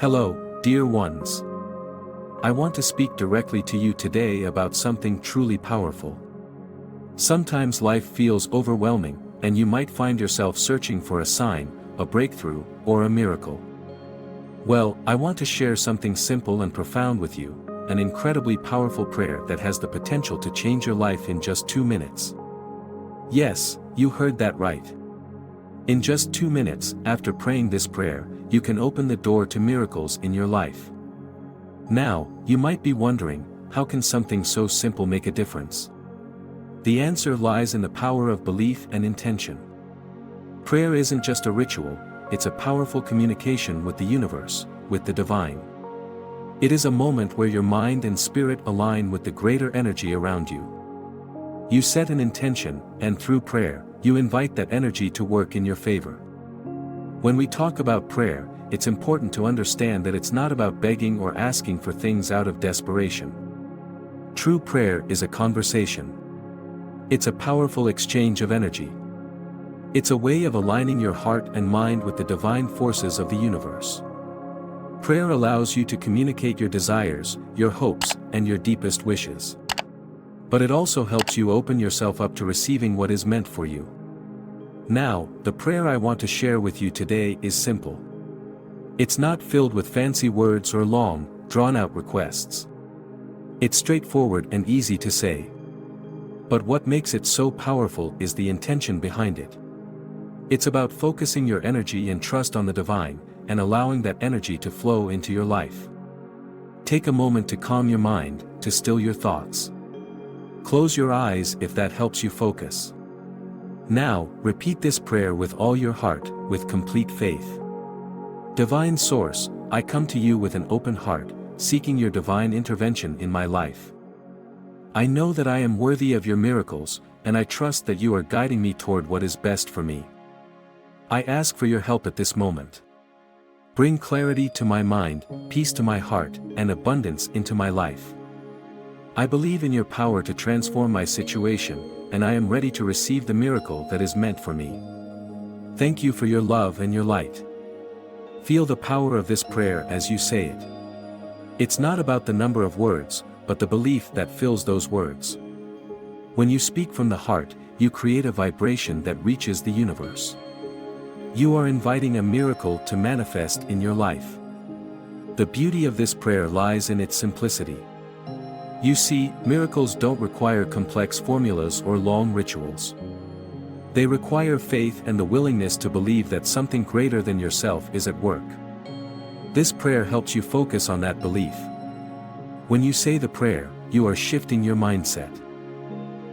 Hello, dear ones. I want to speak directly to you today about something truly powerful. Sometimes life feels overwhelming, and you might find yourself searching for a sign, a breakthrough, or a miracle. Well, I want to share something simple and profound with you, an incredibly powerful prayer that has the potential to change your life in just 2 minutes. Yes, you heard that right. In just 2 minutes after praying this prayer, you can open the door to miracles in your life. Now, you might be wondering, how can something so simple make a difference? The answer lies in the power of belief and intention. Prayer isn't just a ritual, it's a powerful communication with the universe, with the divine. It is a moment where your mind and spirit align with the greater energy around you. You set an intention, and through prayer, you invite that energy to work in your favor. When we talk about prayer, it's important to understand that it's not about begging or asking for things out of desperation. True prayer is a conversation. It's a powerful exchange of energy. It's a way of aligning your heart and mind with the divine forces of the universe. Prayer allows you to communicate your desires, your hopes, and your deepest wishes. But it also helps you open yourself up to receiving what is meant for you. Now, the prayer I want to share with you today is simple. It's not filled with fancy words or long, drawn-out requests. It's straightforward and easy to say. But what makes it so powerful is the intention behind it. It's about focusing your energy and trust on the divine, and allowing that energy to flow into your life. Take a moment to calm your mind, to still your thoughts. Close your eyes if that helps you focus. Now, repeat this prayer with all your heart, with complete faith. Divine Source, I come to you with an open heart, seeking your divine intervention in my life. I know that I am worthy of your miracles, and I trust that you are guiding me toward what is best for me. I ask for your help at this moment. Bring clarity to my mind, peace to my heart, and abundance into my life. I believe in your power to transform my situation, and I am ready to receive the miracle that is meant for me. Thank you for your love and your light. Feel the power of this prayer as you say it. It's not about the number of words, but the belief that fills those words. When you speak from the heart, you create a vibration that reaches the universe. You are inviting a miracle to manifest in your life. The beauty of this prayer lies in its simplicity. You see, miracles don't require complex formulas or long rituals. They require faith and the willingness to believe that something greater than yourself is at work. This prayer helps you focus on that belief. When you say the prayer, you are shifting your mindset.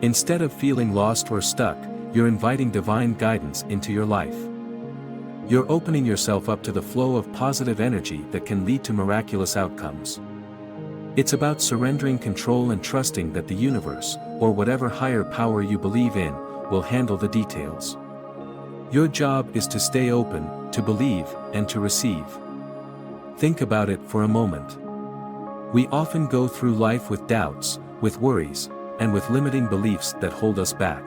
Instead of feeling lost or stuck, you're inviting divine guidance into your life. You're opening yourself up to the flow of positive energy that can lead to miraculous outcomes. It's about surrendering control and trusting that the universe, or whatever higher power you believe in, will handle the details. Your job is to stay open, to believe, and to receive. Think about it for a moment. We often go through life with doubts, with worries, and with limiting beliefs that hold us back.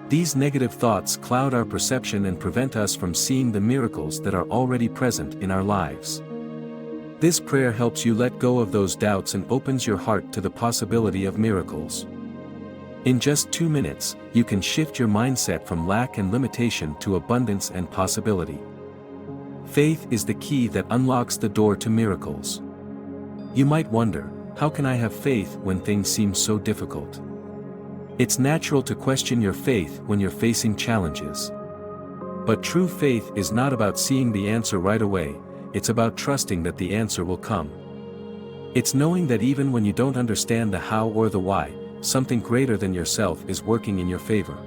These negative thoughts cloud our perception and prevent us from seeing the miracles that are already present in our lives. This prayer helps you let go of those doubts and opens your heart to the possibility of miracles. In just 2 minutes, you can shift your mindset from lack and limitation to abundance and possibility. Faith is the key that unlocks the door to miracles. You might wonder, how can I have faith when things seem so difficult? It's natural to question your faith when you're facing challenges. But true faith is not about seeing the answer right away. It's about trusting that the answer will come. It's knowing that even when you don't understand the how or the why, something greater than yourself is working in your favor.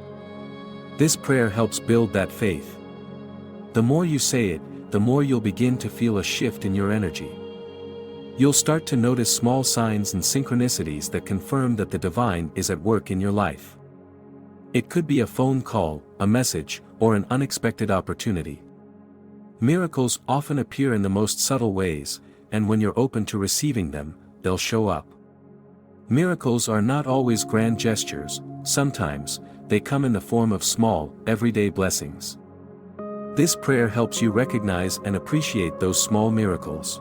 This prayer helps build that faith. The more you say it, the more you'll begin to feel a shift in your energy. You'll start to notice small signs and synchronicities that confirm that the divine is at work in your life. It could be a phone call, a message, or an unexpected opportunity. Miracles often appear in the most subtle ways, and when you're open to receiving them, they'll show up. Miracles are not always grand gestures, sometimes, they come in the form of small, everyday blessings. This prayer helps you recognize and appreciate those small miracles.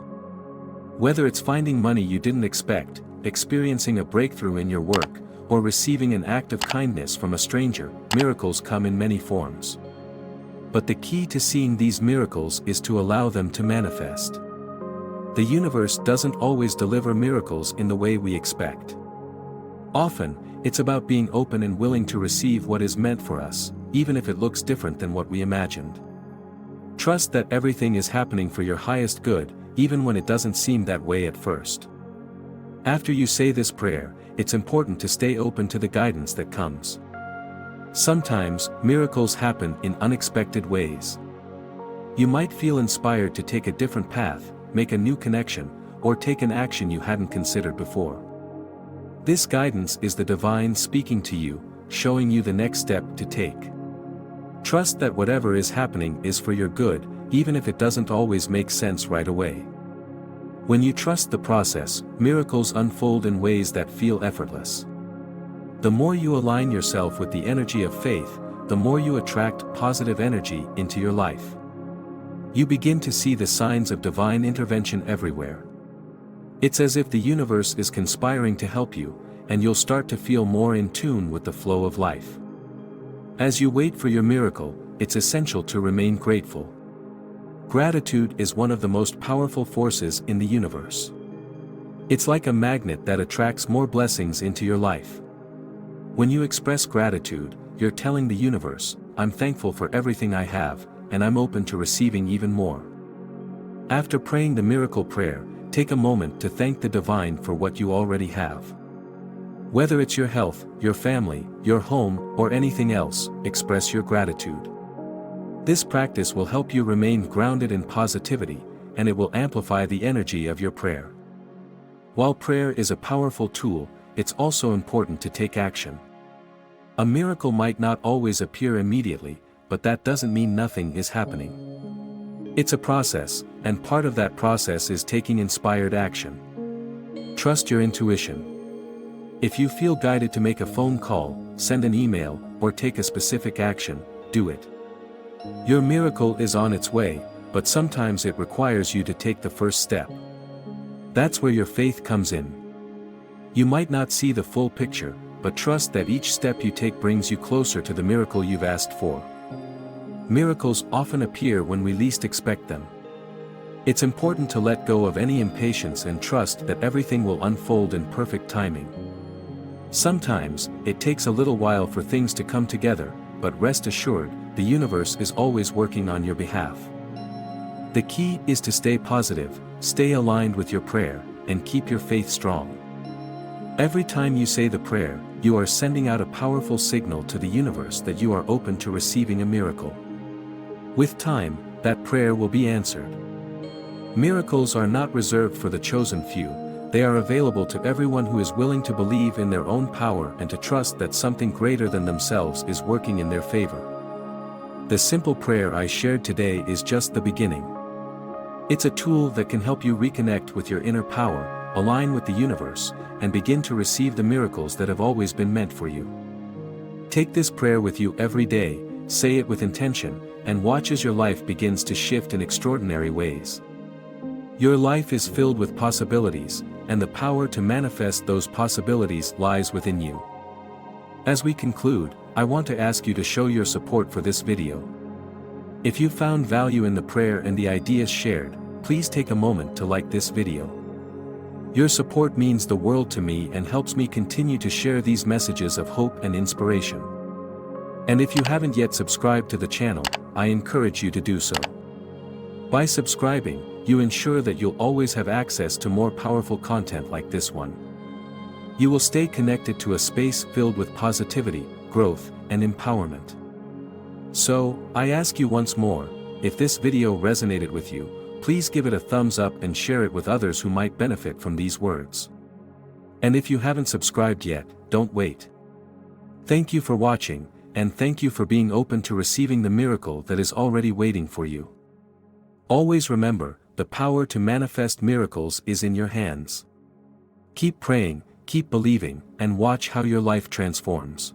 Whether it's finding money you didn't expect, experiencing a breakthrough in your work, or receiving an act of kindness from a stranger, miracles come in many forms. But the key to seeing these miracles is to allow them to manifest. The universe doesn't always deliver miracles in the way we expect. Often, it's about being open and willing to receive what is meant for us, even if it looks different than what we imagined. Trust that everything is happening for your highest good, even when it doesn't seem that way at first. After you say this prayer, it's important to stay open to the guidance that comes. Sometimes, miracles happen in unexpected ways. You might feel inspired to take a different path, make a new connection, or take an action you hadn't considered before. This guidance is the divine speaking to you, showing you the next step to take. Trust that whatever is happening is for your good, even if it doesn't always make sense right away. When you trust the process, miracles unfold in ways that feel effortless. The more you align yourself with the energy of faith, the more you attract positive energy into your life. You begin to see the signs of divine intervention everywhere. It's as if the universe is conspiring to help you, and you'll start to feel more in tune with the flow of life. As you wait for your miracle, it's essential to remain grateful. Gratitude is one of the most powerful forces in the universe. It's like a magnet that attracts more blessings into your life. When you express gratitude, you're telling the universe, "I'm thankful for everything I have, and I'm open to receiving even more." After praying the miracle prayer, take a moment to thank the divine for what you already have. Whether it's your health, your family, your home, or anything else, express your gratitude. This practice will help you remain grounded in positivity, and it will amplify the energy of your prayer. While prayer is a powerful tool, it's also important to take action. A miracle might not always appear immediately, but that doesn't mean nothing is happening. It's a process, and part of that process is taking inspired action. Trust your intuition. If you feel guided to make a phone call, send an email, or take a specific action, do it. Your miracle is on its way, but sometimes it requires you to take the first step. That's where your faith comes in. You might not see the full picture, but trust that each step you take brings you closer to the miracle you've asked for. Miracles often appear when we least expect them. It's important to let go of any impatience and trust that everything will unfold in perfect timing. Sometimes, it takes a little while for things to come together, but rest assured, the universe is always working on your behalf. The key is to stay positive, stay aligned with your prayer, and keep your faith strong. Every time you say the prayer, you are sending out a powerful signal to the universe that you are open to receiving a miracle. With time, that prayer will be answered. Miracles are not reserved for the chosen few, they are available to everyone who is willing to believe in their own power and to trust that something greater than themselves is working in their favor. The simple prayer I shared today is just the beginning. It's a tool that can help you reconnect with your inner power, align with the universe, and begin to receive the miracles that have always been meant for you. Take this prayer with you every day, say it with intention, and watch as your life begins to shift in extraordinary ways. Your life is filled with possibilities, and the power to manifest those possibilities lies within you. As we conclude, I want to ask you to show your support for this video. If you found value in the prayer and the ideas shared, please take a moment to like this video. Your support means the world to me and helps me continue to share these messages of hope and inspiration. And if you haven't yet subscribed to the channel, I encourage you to do so. By subscribing, you ensure that you'll always have access to more powerful content like this one. You will stay connected to a space filled with positivity, growth, and empowerment. So, I ask you once more, if this video resonated with you, please give it a thumbs up and share it with others who might benefit from these words. And if you haven't subscribed yet, don't wait. Thank you for watching, and thank you for being open to receiving the miracle that is already waiting for you. Always remember, the power to manifest miracles is in your hands. Keep praying, keep believing, and watch how your life transforms.